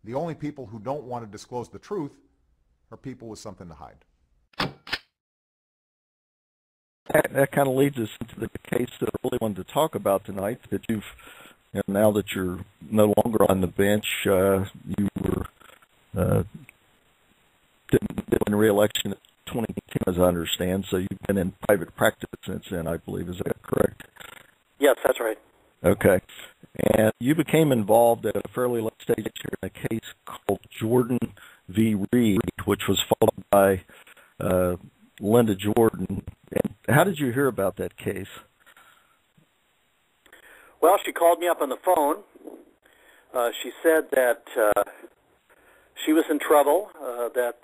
The only people who don't want to disclose the truth are people with something to hide. That kind of leads us into the case that I really wanted to talk about tonight, that now that you're no longer on the bench, you were didn't win re-election in 2018, as I understand, so you've been in private practice since then, I believe. Is that correct? Yes, that's right. Okay. And you became involved at a fairly late stage here in a case called Jordan v. Reed, which was followed by Linda Jordan. And how did you hear about that case? Well, she called me up on the phone. She said that she was in trouble, that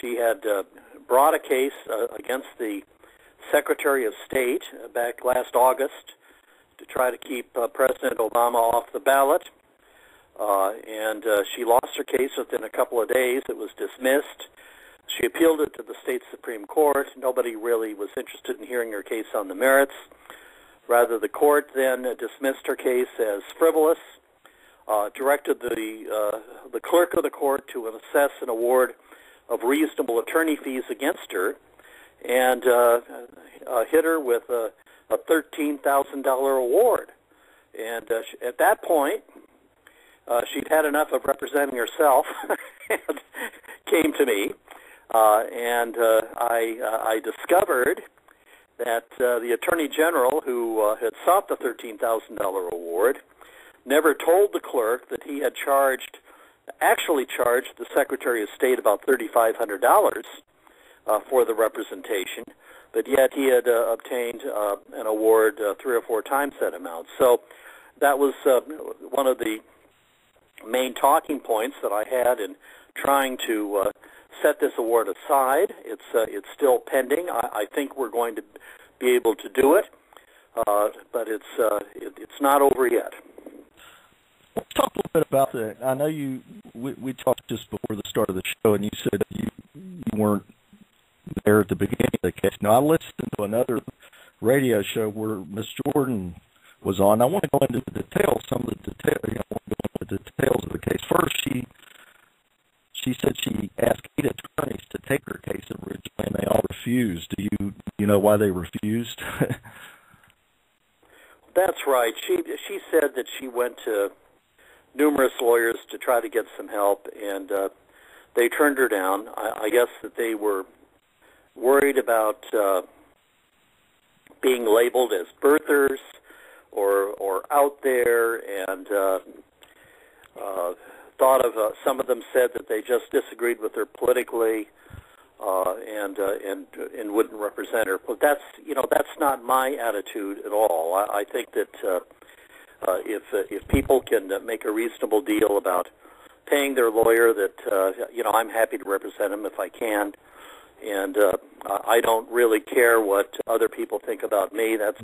she had brought a case against the Secretary of State back last August to try to keep President Obama off the ballot. And she lost her case within a couple of days. It was dismissed. She appealed it to the state Supreme Court. Nobody really was interested in hearing her case on the merits. Rather, the court then dismissed her case as frivolous, directed the clerk of the court to assess an award of reasonable attorney fees against her, and hit her with a $13,000 award. And at that point, she'd had enough of representing herself and came to me, and I discovered that the Attorney General, who had sought the $13,000 award, never told the clerk that he had actually charged the Secretary of State about $3,500 for the representation, but yet he had obtained an award 3 or 4 times that amount. So that was one of the main talking points that I had in trying to set this award aside. It's still pending. I think we're going to be able to do it, but it's not over yet. Let's talk a little bit about that. I know we talked just before the start of the show, and you said you weren't there at the beginning of the case. Now, I listened to another radio show where Ms. Jordan was on. I want to go into the details, some of the details, I want to go into the details of the case. First, she said she asked 8 attorneys to take her case originally, and they all refused. Do you know why they refused? That's right. She said that she went to numerous lawyers to try to get some help, and they turned her down. I guess that they were worried about being labeled as birthers or out there, and thought of some of them said that they just disagreed with her politically and wouldn't represent her. But that's not my attitude at all. I think that if people can make a reasonable deal about paying their lawyer, that I'm happy to represent them if I can, and I don't really care what other people think about me. That's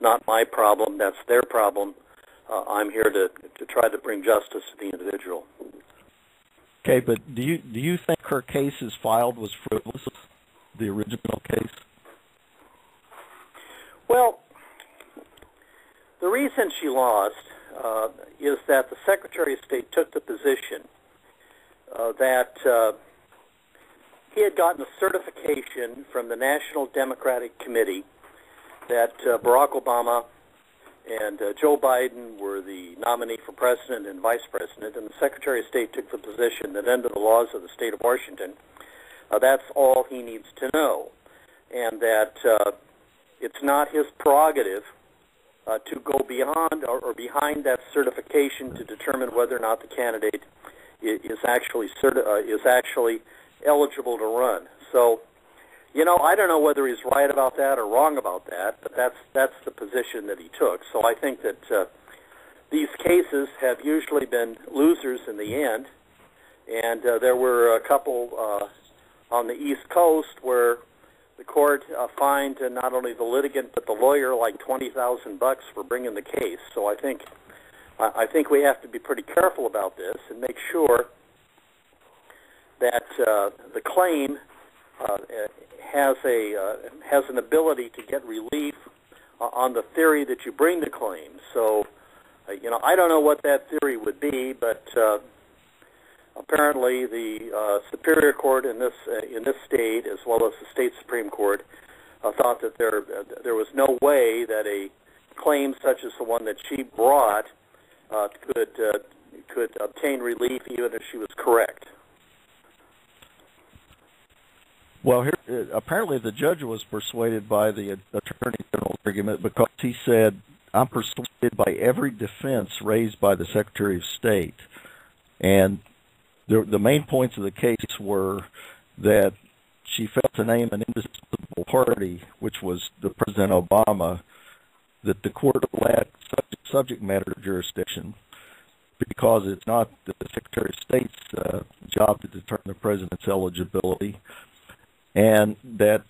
not my problem. That's their problem. I'm here to try to bring justice to the individual. Okay, but do you think her case as filed was frivolous, the original case? Well, the reason she lost is that the Secretary of State took the position that he had gotten a certification from the National Democratic Committee that Barack Obama and Joe Biden were the nominee for president and vice president, and the Secretary of State took the position that under the laws of the state of Washington, that's all he needs to know, and that it's not his prerogative to go beyond or behind that certification to determine whether or not the candidate is actually eligible to run. So, I don't know whether he's right about that or wrong about that, but that's the position that he took. So I think that these cases have usually been losers in the end, and there were a couple on the East Coast where the court fined not only the litigant but the lawyer like $20,000 for bringing the case. So I think we have to be pretty careful about this and make sure that the claim has an ability to get relief on the theory that you bring the claim. So, I don't know what that theory would be, but apparently the Superior Court in this state, as well as the state Supreme Court, thought that there was no way that a claim such as the one that she brought could obtain relief even if she was correct. Well, here, apparently the judge was persuaded by the Attorney General's argument because he said, I'm persuaded by every defense raised by the Secretary of State. And the main points of the case were that she failed to name an indispensable party, which was the President Obama, that the court lacked subject matter jurisdiction because it's not the Secretary of State's job to determine the President's eligibility, and that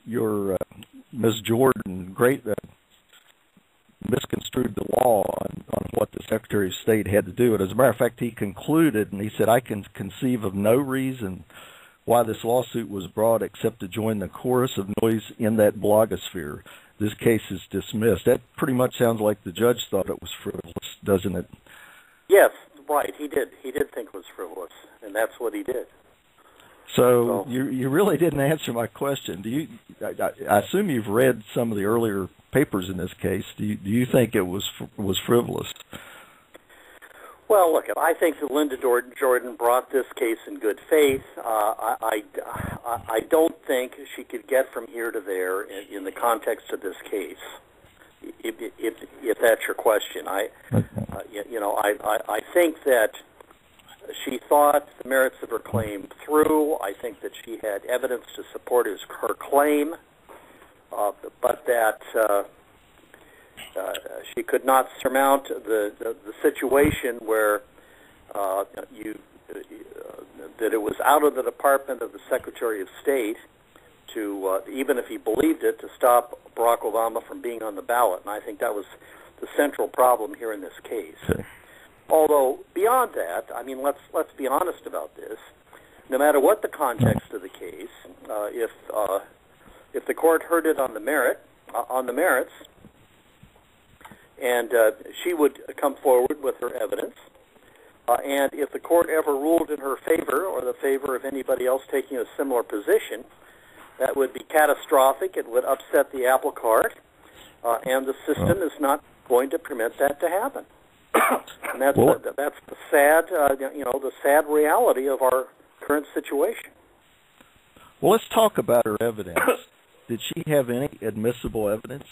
your Ms. Jordan misconstrued the law on what the Secretary of State had to do. And as a matter of fact, he concluded, and he said, I can conceive of no reason why this lawsuit was brought except to join the chorus of noise in that blogosphere. This case is dismissed. That pretty much sounds like the judge thought it was frivolous, doesn't it? Yes, right. He did. He did think it was frivolous, and that's what he did. So you really didn't answer my question. I assume you've read some of the earlier papers in this case. Do you think it was frivolous? Well, look, I think that Linda Jordan brought this case in good faith. I don't think she could get from here to there in the context of this case. If that's your question, I think that she thought the merits of her claim through. I think that she had evidence to support her claim, but that she could not surmount the situation where that it was out of the department of the Secretary of State to, even if he believed it, to stop Barack Obama from being on the ballot. And I think that was the central problem here in this case. Okay. Although, beyond that, I mean, let's be honest about this. No matter what the context of the case, if the court heard it on the merits, and she would come forward with her evidence, and if the court ever ruled in her favor or the favor of anybody else taking a similar position, that would be catastrophic. It would upset the apple cart, and the system is not going to permit that to happen. And that's the sad, the sad reality of our current situation. Well, let's talk about her evidence. Did she have any admissible evidence?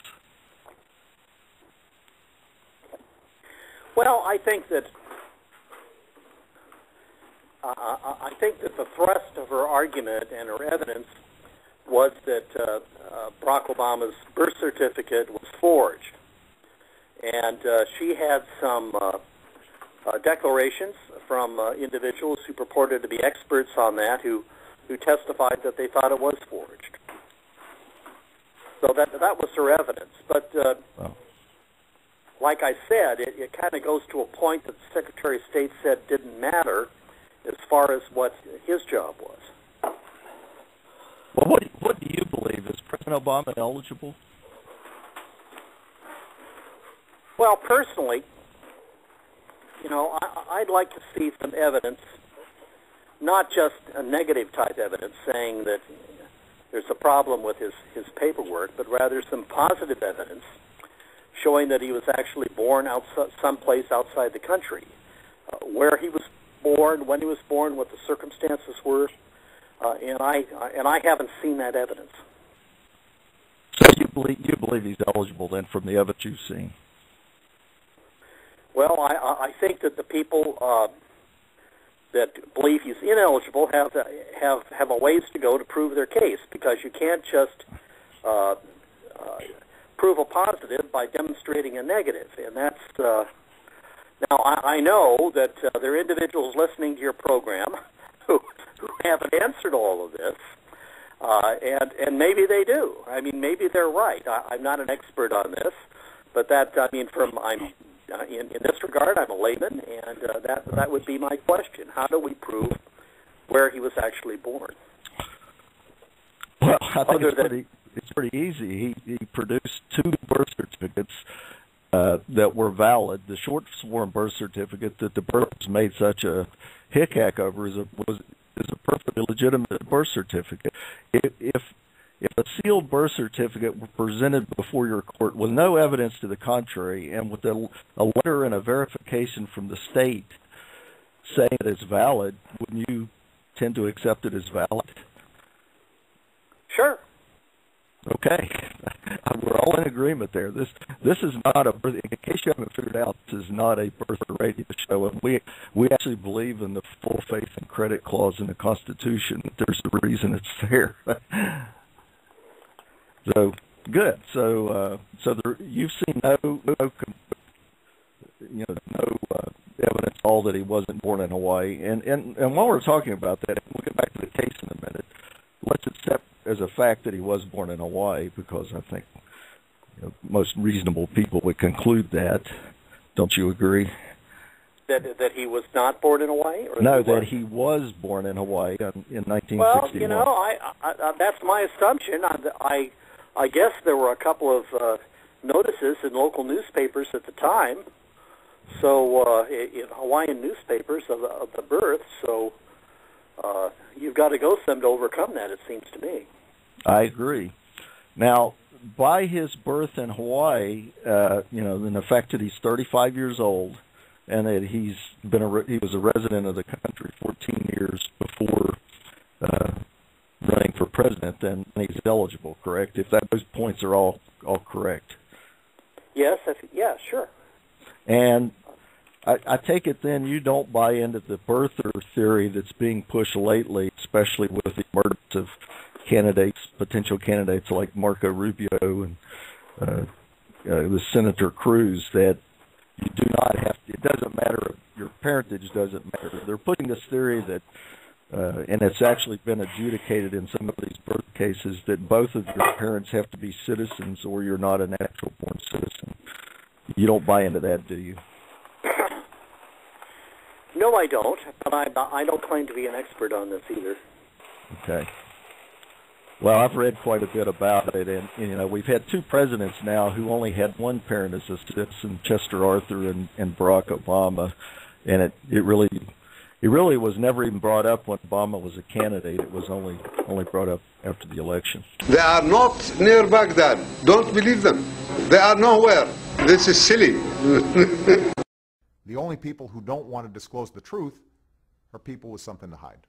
Well, I think that the thrust of her argument and her evidence was that Barack Obama's birth certificate was forged. And she had some declarations from individuals who purported to be experts on that who testified that they thought it was forged. So that was her evidence. But like I said, it kind of goes to a point that the Secretary of State said didn't matter as far as what his job was. Well, what do you believe? Is President Obama eligible? Well, personally, I'd like to see some evidence, not just a negative type evidence saying that there's a problem with his paperwork, but rather some positive evidence showing that he was actually born someplace outside the country, where he was born, when he was born, what the circumstances were, and I haven't seen that evidence. So you believe he's eligible then, from the evidence you've seen? Well, I think that the people that believe he's ineligible have a ways to go to prove their case, because you can't just prove a positive by demonstrating a negative. And that's now I know that there are individuals listening to your program who haven't answered all of this, and maybe they do. I mean, maybe they're right. I'm not an expert on this, but in this regard, I'm a layman, and that would be my question. How do we prove where he was actually born? Well, I think it's pretty easy. He produced 2 birth certificates, that were valid. The short sworn birth certificate that the Berths made such a hick-hack over is a perfectly legitimate birth certificate. If a sealed birth certificate were presented before your court with no evidence to the contrary, and with a letter and a verification from the state saying it is valid, wouldn't you tend to accept it as valid? Sure. Okay, we're all in agreement there. This is not a birth. In case you haven't figured out, this is not a birther radio show, and we actually believe in the full faith and credit clause in the Constitution. There's a reason it's there. So good. So you've seen no evidence at all that he wasn't born in Hawaii. And while we're talking about that, we'll get back to the case in a minute. Let's accept as a fact that he was born in Hawaii, because I think most reasonable people would conclude that. Don't you agree? That he was not born in Hawaii? Or No, that he was born in Hawaii in 1961. Well, I that's my assumption. I guess there were a couple of notices in local newspapers at the time, so in Hawaiian newspapers of the birth. So you've got to go some to overcome that, it seems to me. I agree. Now, by his birth in Hawaii, in the fact that he's 35 years old, and that he was a resident of the country 14 years before running for president, then he's eligible, correct? If those points are all correct. Yes, yeah, sure. And I take it then you don't buy into the birther theory that's being pushed lately, especially with the emergence of potential candidates like Marco Rubio and the Senator Cruz, that you do not have to, it doesn't matter, your parentage doesn't matter. They're putting this theory that, and it's actually been adjudicated in some of these birth cases, that both of your parents have to be citizens or you're not a natural born citizen. You don't buy into that, do you? No, I don't, but I don't claim to be an expert on this either. Okay. Well, I've read quite a bit about it, and we've had two presidents now who only had one parent as a citizen, Chester Arthur and Barack Obama, and it really was never even brought up when Obama was a candidate. It was only brought up after the election. They are not near Baghdad. Don't believe them. They are nowhere. This is silly. The only people who don't want to disclose the truth are people with something to hide.